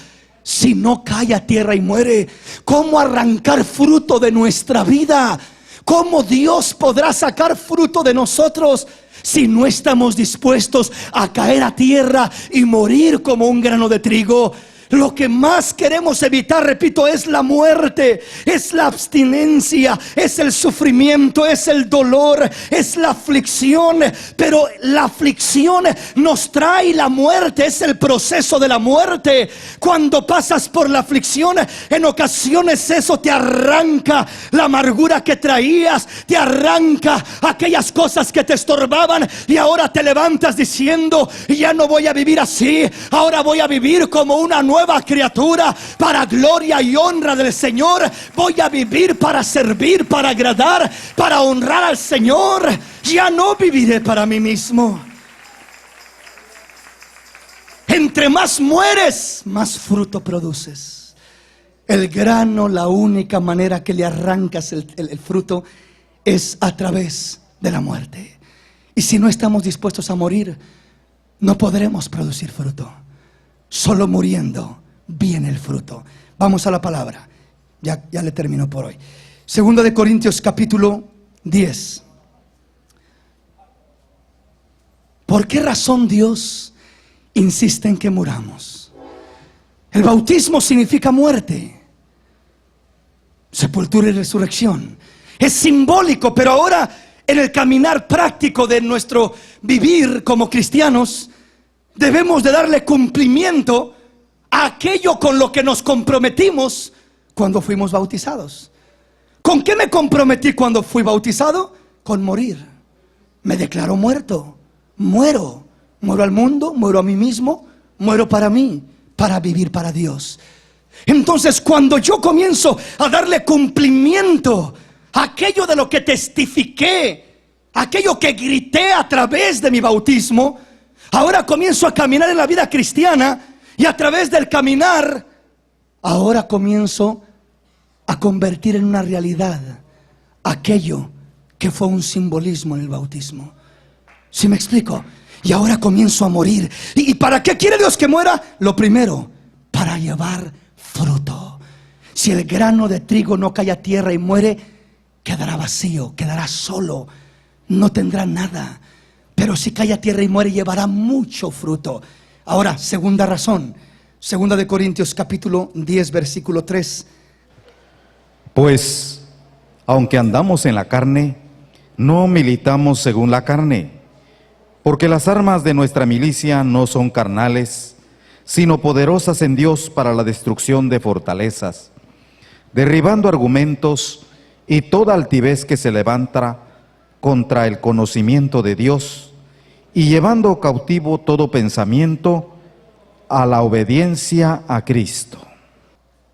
si no cae a tierra y muere? ¿Cómo arrancar fruto de nuestra vida? ¿Cómo Dios podrá sacar fruto de nosotros si no estamos dispuestos a caer a tierra y morir como un grano de trigo? Lo que más queremos evitar, repito, es la muerte, es la abstinencia, es el sufrimiento, es el dolor, es la aflicción. Pero la aflicción nos trae la muerte, es el proceso de la muerte. Cuando pasas por la aflicción, en ocasiones eso te arranca la amargura que traías, te arranca aquellas cosas que te estorbaban, y ahora te levantas diciendo: ya no voy a vivir así, ahora voy a vivir como una nueva criatura para gloria y honra del Señor. Voy a vivir para servir, para agradar, para honrar al Señor. Ya no viviré para mí mismo. Entre más mueres, más fruto produces. El grano, la única manera que le arrancas el fruto es a través de la muerte. Y si no estamos dispuestos a morir, no podremos producir fruto. Solo muriendo viene el fruto. Vamos a la palabra. Ya le termino por hoy. Segunda de Corintios capítulo 10. ¿Por qué razón Dios insiste en que muramos? El bautismo significa muerte, sepultura y resurrección. Es simbólico, pero ahora en el caminar práctico de nuestro vivir como cristianos, debemos de darle cumplimiento a aquello con lo que nos comprometimos cuando fuimos bautizados. ¿Con qué me comprometí cuando fui bautizado? Con morir. Me declaro muerto. Muero al mundo, muero a mí mismo, muero para mí, para vivir para Dios. Entonces, cuando yo comienzo a darle cumplimiento a aquello de lo que testifiqué, aquello que grité a través de mi bautismo, ahora comienzo a caminar en la vida cristiana, y a través del caminar, ahora comienzo a convertir en una realidad aquello que fue un simbolismo en el bautismo. ¿Sí me explico? Y ahora comienzo a morir. ¿Y para qué quiere Dios que muera? Lo primero, para llevar fruto. Si el grano de trigo no cae a tierra y muere, quedará vacío, quedará solo, no tendrá nada. Pero si cae a tierra y muere, llevará mucho fruto. Ahora, segunda razón, segunda de Corintios capítulo 10 versículo 3. Pues, aunque andamos en la carne, no militamos según la carne, porque las armas de nuestra milicia no son carnales, sino poderosas en Dios para la destrucción de fortalezas, derribando argumentos y toda altivez que se levanta contra el conocimiento de Dios, y llevando cautivo todo pensamiento a la obediencia a Cristo.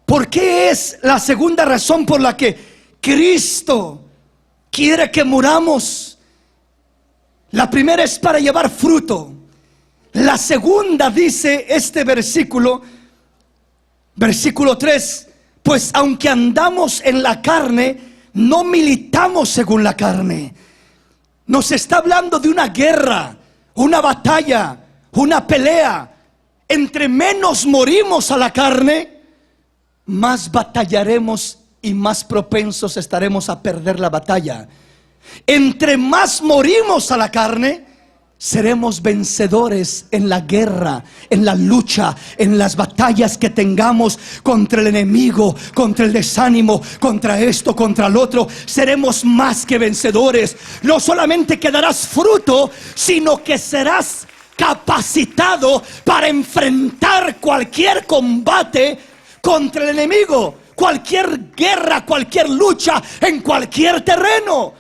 ¿Por qué es la segunda razón por la que Cristo quiere que muramos? La primera es para llevar fruto. La segunda, dice este versículo, versículo 3, pues aunque andamos en la carne, no militamos según la carne. Nos está hablando de una guerra, una batalla, una pelea. Entre menos morimos a la carne, más batallaremos y más propensos estaremos a perder la batalla. Entre más morimos a la carne, seremos vencedores en la guerra, en la lucha, en las batallas que tengamos contra el enemigo, contra el desánimo, contra esto, contra el otro. Seremos más que vencedores. No solamente que darás fruto, sino que serás capacitado para enfrentar cualquier combate contra el enemigo, cualquier guerra, cualquier lucha, en cualquier terreno.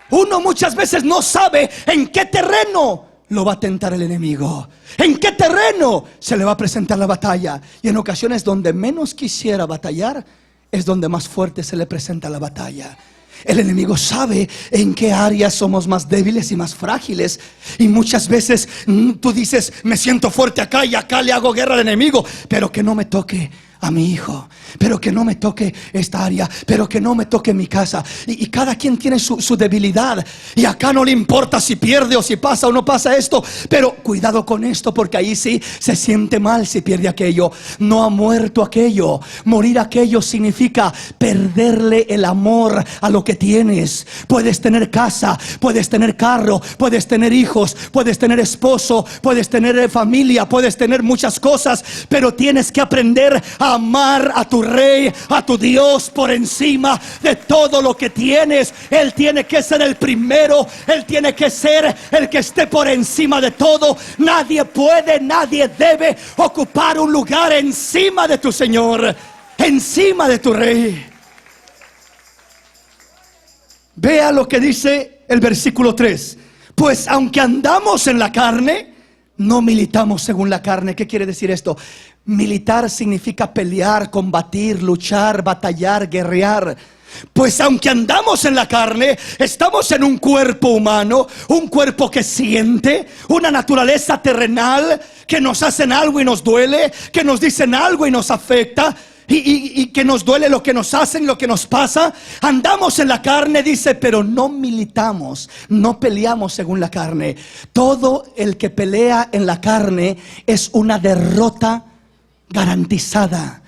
Uno muchas veces no sabe en qué terreno lo va a tentar el enemigo, en qué terreno se le va a presentar la batalla. Y en ocasiones donde menos quisiera batallar, es donde más fuerte se le presenta la batalla. El enemigo sabe en qué áreas somos más débiles y más frágiles. Y muchas veces tú dices: me siento fuerte acá y acá le hago guerra al enemigo, pero que no me toque a mi hijo, pero que no me toque esta área, pero que no me toque mi casa. Y cada quien tiene su debilidad. Y acá no le importa si pierde o si pasa o no pasa esto. Pero cuidado con esto, porque ahí sí se siente mal si pierde aquello. No ha muerto aquello. Morir aquello significa perderle el amor a lo que tienes. Puedes tener casa, puedes tener carro, puedes tener hijos, puedes tener esposo, puedes tener familia, puedes tener muchas cosas, pero tienes que aprender a amar a tu Rey, a tu Dios por encima de todo lo que tienes. Él tiene que ser el primero, Él tiene que ser el que esté por encima de todo. Nadie puede, nadie debe ocupar un lugar encima de tu Señor, encima de tu Rey. Vea lo que dice el versículo 3. Pues aunque andamos en la carne, no militamos según la carne. ¿Qué quiere decir esto? Militar significa pelear, combatir, luchar, batallar, guerrear. Pues aunque andamos en la carne, estamos en un cuerpo humano, un cuerpo que siente, una naturaleza terrenal, que nos hacen algo y nos duele, que nos dicen algo y nos afecta. Y que nos duele lo que nos hacen, lo que nos pasa. Andamos en la carne, dice, pero no militamos, no peleamos según la carne. Todo el que pelea en la carne es una derrota garantizada.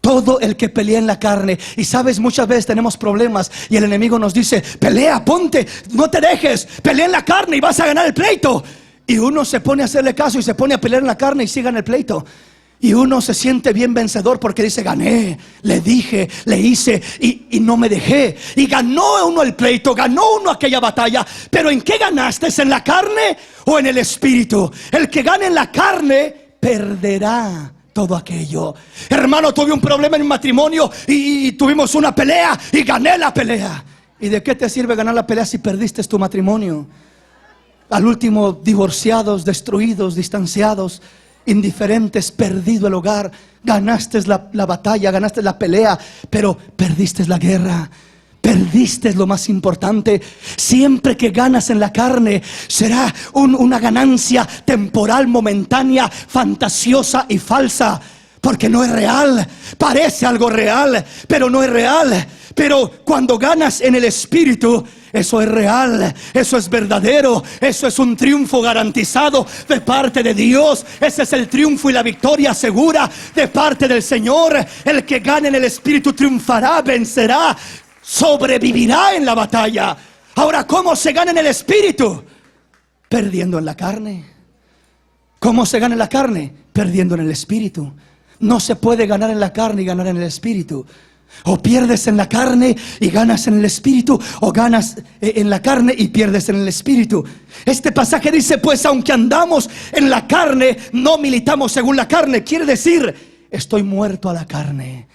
Todo el que pelea en la carne. Y sabes, muchas veces tenemos problemas y el enemigo nos dice: pelea, ponte, no te dejes, pelea en la carne y vas a ganar el pleito. Y uno se pone a hacerle caso y se pone a pelear en la carne y sí gana el pleito. Y uno se siente bien vencedor porque dice: gané, le dije, le hice y no me dejé. Y ganó uno el pleito, ganó uno aquella batalla. Pero ¿en qué ganaste? ¿Es en la carne o en el espíritu? El que gane en la carne perderá todo aquello. Hermano, tuve un problema en mi matrimonio y tuvimos una pelea y gané la pelea. ¿Y de qué te sirve ganar la pelea si perdiste tu matrimonio? Al último, divorciados, destruidos, distanciados, indiferentes, perdido el hogar. Ganaste la batalla, ganaste la pelea, pero perdiste la guerra. Perdiste lo más importante. Siempre que ganas en la carne será una ganancia temporal, momentánea, fantasiosa y falsa, porque no es real. Parece algo real, pero no es real. Pero cuando ganas en el espíritu, eso es real, eso es verdadero, eso es un triunfo garantizado de parte de Dios. Ese es el triunfo y la victoria segura de parte del Señor. El que gane en el espíritu triunfará, vencerá, sobrevivirá en la batalla. Ahora, ¿cómo se gana en el espíritu? Perdiendo en la carne. ¿Cómo se gana en la carne? Perdiendo en el espíritu. No se puede ganar en la carne y ganar en el espíritu. O pierdes en la carne y ganas en el espíritu, o ganas en la carne y pierdes en el espíritu. Este pasaje dice: pues aunque andamos en la carne, no militamos según la carne. Quiere decir, estoy muerto a la carne.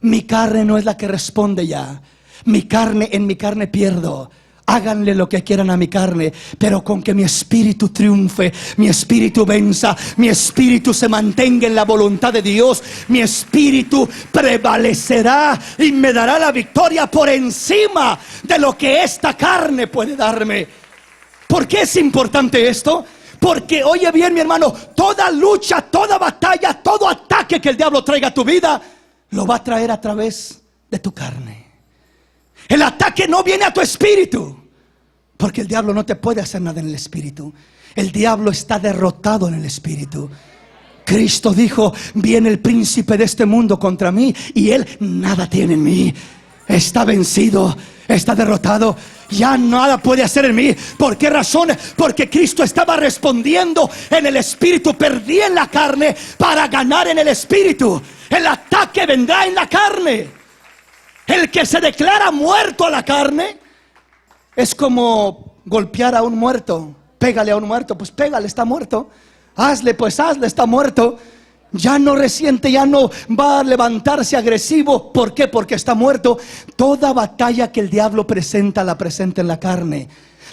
Mi carne no es la que responde ya. En mi carne pierdo. Háganle lo que quieran a mi carne, pero con que mi espíritu triunfe, mi espíritu venza, mi espíritu se mantenga en la voluntad de Dios, mi espíritu prevalecerá y me dará la victoria por encima de lo que esta carne puede darme. ¿Por qué es importante esto? Porque, oye bien, mi hermano, toda lucha, toda batalla, todo ataque que el diablo traiga a tu vida, lo va a traer a través de tu carne. El ataque no viene a tu espíritu, porque el diablo no te puede hacer nada en el espíritu. El diablo está derrotado en el espíritu. Cristo dijo: viene el príncipe de este mundo contra mí y él nada tiene en mí. Está vencido, está derrotado. Ya nada puede hacer en mí. ¿Por qué razón? Porque Cristo estaba respondiendo en el espíritu. Perdí en la carne para ganar en el espíritu. El ataque vendrá en la carne. El que se declara muerto a la carne es como golpear a un muerto. Pégale a un muerto, pues pégale, está muerto. Hazle, pues hazle, está muerto. Ya no resiente, ya no va a levantarse agresivo. ¿Por qué? Porque está muerto. Toda batalla que el diablo presenta, la presenta en la carne.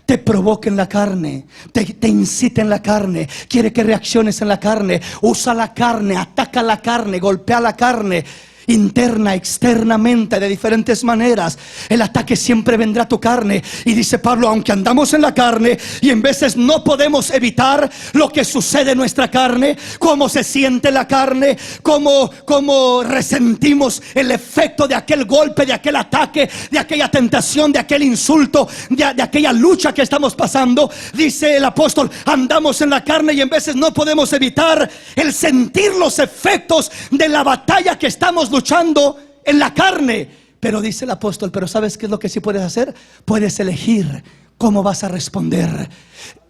Te provoca en la carne, te incita en la carne, quiere que reacciones en la carne. Usa la carne, ataca la carne, golpea la carne. interna, externamente, de diferentes maneras. El ataque siempre vendrá a tu carne. Y dice Pablo, aunque andamos en la carne y en veces no podemos evitar lo que sucede en nuestra carne, cómo se siente la carne, cómo resentimos el efecto de aquel golpe, de aquel ataque, de aquella tentación, de aquel insulto, de aquella lucha que estamos pasando. Dice el apóstol, andamos en la carne y en veces no podemos evitar el sentir los efectos de la batalla que estamos luchando en la carne. Pero dice el apóstol, pero ¿sabes qué es lo que sí puedes hacer? Puedes elegir cómo vas a responder.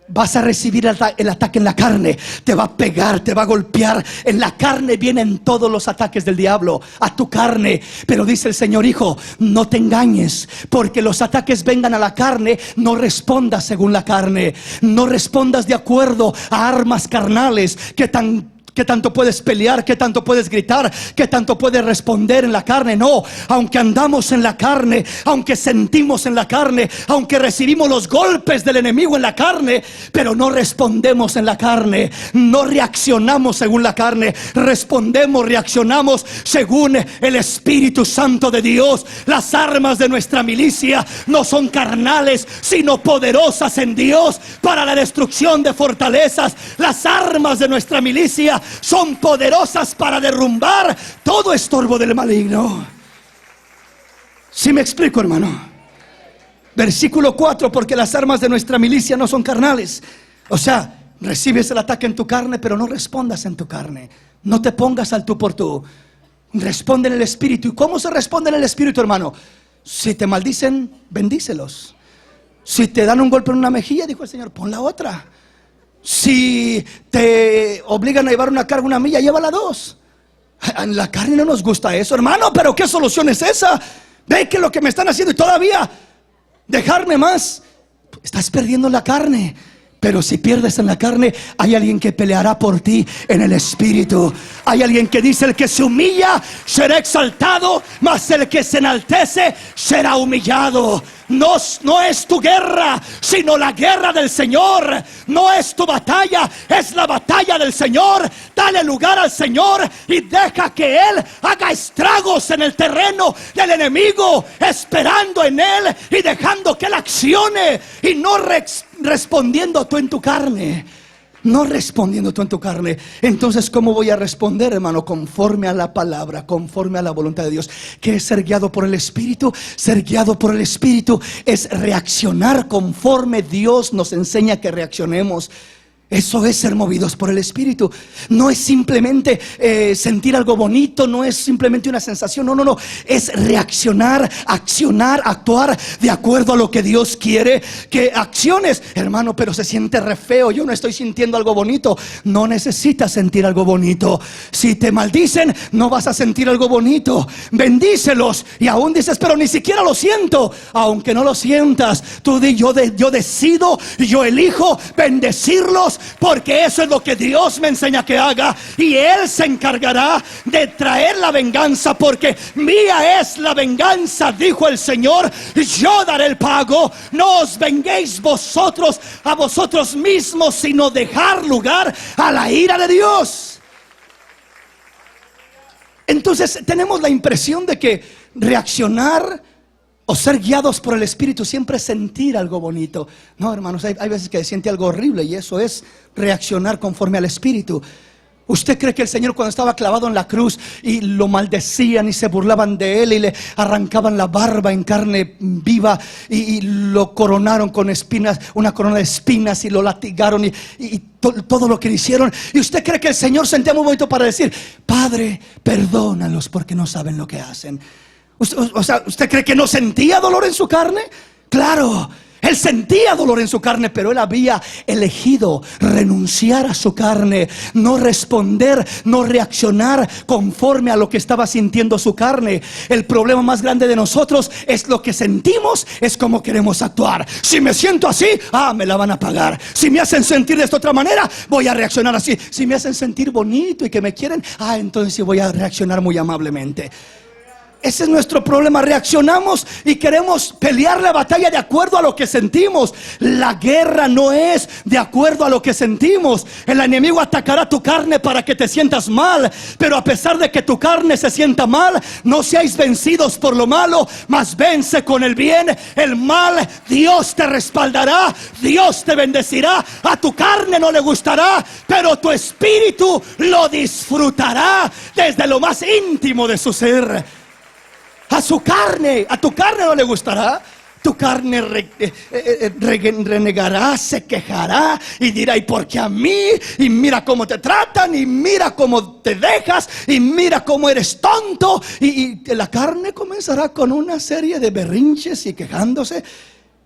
Vas a recibir el ataque en la carne, te va a pegar, te va a golpear. En la carne vienen todos los ataques del diablo a tu carne. Pero dice el Señor, hijo, no te engañes, porque los ataques vengan a la carne. No respondas según la carne, no respondas de acuerdo a armas carnales que tanto puedes pelear, que tanto puedes gritar, que tanto puedes responder en la carne. No, aunque andamos en la carne, aunque sentimos en la carne, aunque recibimos los golpes del enemigo en la carne, pero no respondemos en la carne, no reaccionamos según la carne, respondemos, reaccionamos según el Espíritu Santo de Dios. Las armas de nuestra milicia no son carnales, sino poderosas en Dios para la destrucción de fortalezas. Las armas de nuestra milicia son poderosas para derrumbar todo estorbo del maligno. ¿Sí me explico, hermano? Versículo 4, porque las armas de nuestra milicia no son carnales. O sea, recibes el ataque en tu carne, pero no respondas en tu carne. No te pongas al tú por tú. Responde en el Espíritu. ¿Y cómo se responde en el Espíritu, hermano? Si te maldicen, bendícelos. Si te dan un golpe en una mejilla, dijo el Señor, pon la otra. Si te obligan a llevar una carga una milla, llévala 2. En la carne no nos gusta eso, hermano. Pero ¿qué solución es esa? Ve que lo que me están haciendo y todavía dejarme más. Estás perdiendo la carne. Pero si pierdes en la carne, hay alguien que peleará por ti en el Espíritu. Hay alguien que dice, el que se humilla será exaltado, mas el que se enaltece será humillado. No es tu guerra, sino la guerra del Señor. No es tu batalla, es la batalla del Señor. Dale lugar al Señor y deja que Él haga estragos en el terreno del enemigo, esperando en Él y dejando que Él accione, y no respondiendo tú en tu carne. No respondiendo tú en tu carne. Entonces, ¿cómo voy a responder, hermano? Conforme a la palabra, conforme a la voluntad de Dios. ¿Qué es ser guiado por el Espíritu? Ser guiado por el Espíritu es reaccionar conforme Dios nos enseña que reaccionemos. Eso es ser movidos por el Espíritu. No es simplemente sentir algo bonito, no es simplemente una sensación. No, es reaccionar, accionar, actuar de acuerdo a lo que Dios quiere que acciones. Hermano, pero se siente re feo, yo no estoy sintiendo algo bonito. No necesitas sentir algo bonito. Si te maldicen, no vas a sentir algo bonito. Bendícelos. Y aún dices, pero ni siquiera lo siento. Aunque no lo sientas, tú di, yo decido, yo elijo bendecirlos, porque eso es lo que Dios me enseña que haga. Y Él se encargará de traer la venganza, porque mía es la venganza, dijo el Señor, yo daré el pago. No os venguéis vosotros a vosotros mismos, sino dejar lugar a la ira de Dios. Entonces tenemos la impresión de que reaccionar o ser guiados por el Espíritu siempre es sentir algo bonito. No, hermanos, hay veces que siente algo horrible, y eso es reaccionar conforme al Espíritu. ¿Usted cree que el Señor, cuando estaba clavado en la cruz y lo maldecían y se burlaban de Él y le arrancaban la barba en carne viva y lo coronaron con espinas, una corona de espinas, y lo latigaron y todo lo que le hicieron? ¿Y usted cree que el Señor sentía muy bonito para decir, Padre, perdónalos porque no saben lo que hacen? O sea, ¿usted cree que no sentía dolor en su carne? Claro, Él sentía dolor en su carne, pero Él había elegido renunciar a su carne, no responder, no reaccionar conforme a lo que estaba sintiendo su carne. El problema más grande de nosotros es lo que sentimos, es cómo queremos actuar. Si me siento así, me la van a pagar. Si me hacen sentir de esta otra manera, voy a reaccionar así. Si me hacen sentir bonito y que me quieren, entonces sí voy a reaccionar muy amablemente. Ese es nuestro problema. Reaccionamos y queremos pelear la batalla de acuerdo a lo que sentimos. La guerra no es de acuerdo a lo que sentimos. El enemigo atacará tu carne para que te sientas mal, pero a pesar de que tu carne se sienta mal, no seáis vencidos por lo malo, mas vence con el bien el mal. Dios te respaldará, Dios te bendecirá. A tu carne no le gustará, pero tu espíritu lo disfrutará desde lo más íntimo de su ser. A tu carne no le gustará. Tu carne renegará, se quejará y dirá: ¿y por qué a mí? Y mira cómo te tratan, y mira cómo te dejas, y mira cómo eres tonto. Y la carne comenzará con una serie de berrinches y quejándose.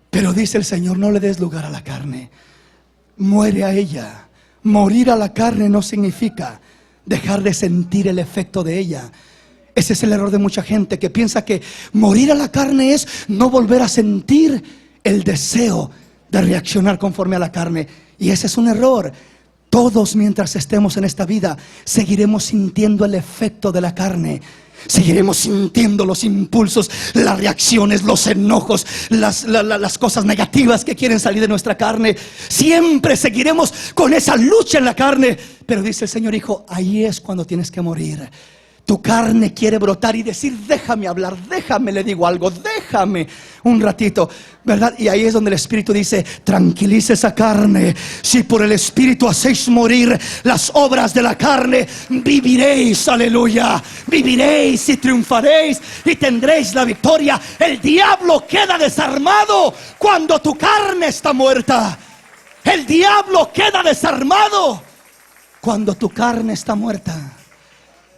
Pero dice el Señor: no le des lugar a la carne, muere a ella. Morir a la carne no significa dejar de sentir el efecto de ella. Ese es el error de mucha gente, que piensa que morir a la carne es no volver a sentir el deseo de reaccionar conforme a la carne. Y ese es un error. Todos, mientras estemos en esta vida, seguiremos sintiendo el efecto de la carne. Seguiremos sintiendo los impulsos, las reacciones, los enojos, las cosas negativas que quieren salir de nuestra carne. Siempre seguiremos con esa lucha en la carne. Pero dice el Señor: hijo, ahí es cuando tienes que morir. Tu carne quiere brotar y decir: déjame hablar, déjame, le digo algo, déjame un ratito, ¿verdad? Y ahí es donde el Espíritu dice: tranquilice esa carne. Si por el Espíritu hacéis morir las obras de la carne, viviréis, aleluya. Viviréis y triunfaréis y tendréis la victoria. El diablo queda desarmado cuando tu carne está muerta. El diablo queda desarmado cuando tu carne está muerta.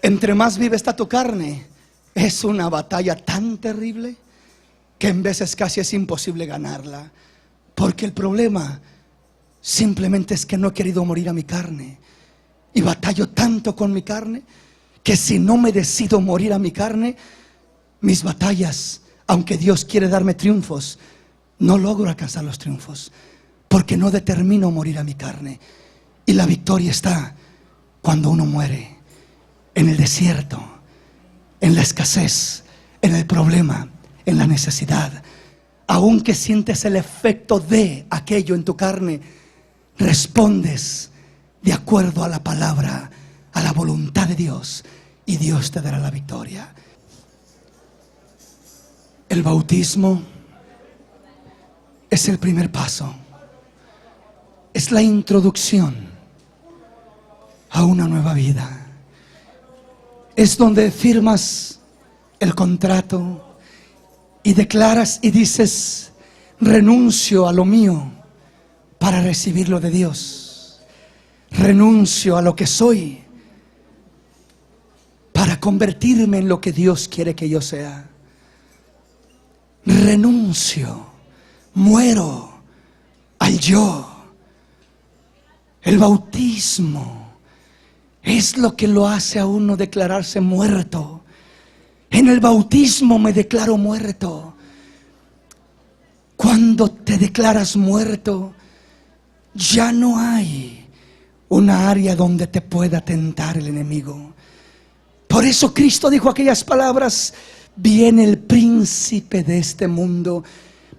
Entre más viva está tu carne, es una batalla tan terrible que en veces casi es imposible ganarla. Porque el problema simplemente es que no he querido morir a mi carne. Y batallo tanto con mi carne que si no me decido morir a mi carne, mis batallas, aunque Dios quiere darme triunfos, no logro alcanzar los triunfos, porque no determino morir a mi carne. Y la victoria está cuando uno muere. En el desierto, en la escasez, en el problema, en la necesidad. Aunque sientes el efecto de aquello en tu carne, respondes de acuerdo a la palabra, a la voluntad de Dios, y Dios te dará la victoria. El bautismo es el primer paso. Es la introducción a una nueva vida. Es donde firmas el contrato y declaras y dices: renuncio a lo mío para recibir lo de Dios. Renuncio a lo que soy para convertirme en lo que Dios quiere que yo sea. Renuncio, muero al yo. El bautismo es lo que lo hace a uno declararse muerto. En el bautismo me declaro muerto. Cuando te declaras muerto, ya no hay una área donde te pueda tentar el enemigo. Por eso Cristo dijo aquellas palabras: viene el príncipe de este mundo,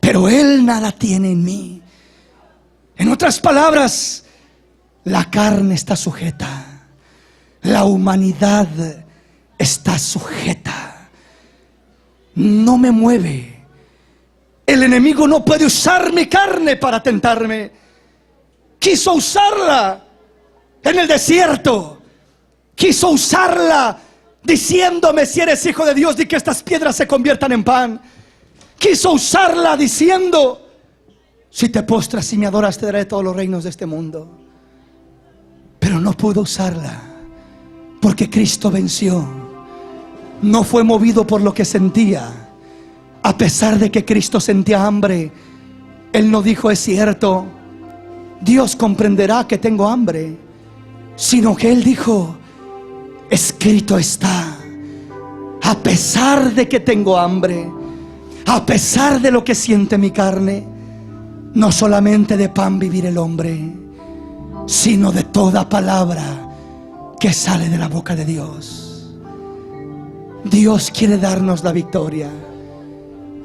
pero él nada tiene en mí. En otras palabras, la carne está sujeta. La humanidad está sujeta. No me mueve. El enemigo no puede usar mi carne para tentarme. Quiso usarla en el desierto. Quiso usarla diciéndome: si eres hijo de Dios, di que estas piedras se conviertan en pan. Quiso usarla diciendo: si te postras y me adoras, te daré todos los reinos de este mundo. Pero no pudo usarla, porque Cristo venció. No fue movido por lo que sentía. A pesar de que Cristo sentía hambre, Él no dijo: es cierto, Dios comprenderá que tengo hambre, sino que Él dijo: escrito está. A pesar de que tengo hambre, a pesar de lo que siente mi carne, no solamente de pan vivirá el hombre, sino de toda palabra que sale de la boca de Dios. Dios quiere darnos la victoria.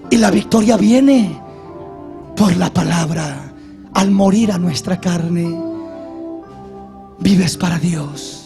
Y la victoria viene por la palabra. Al morir a nuestra carne, vives para Dios.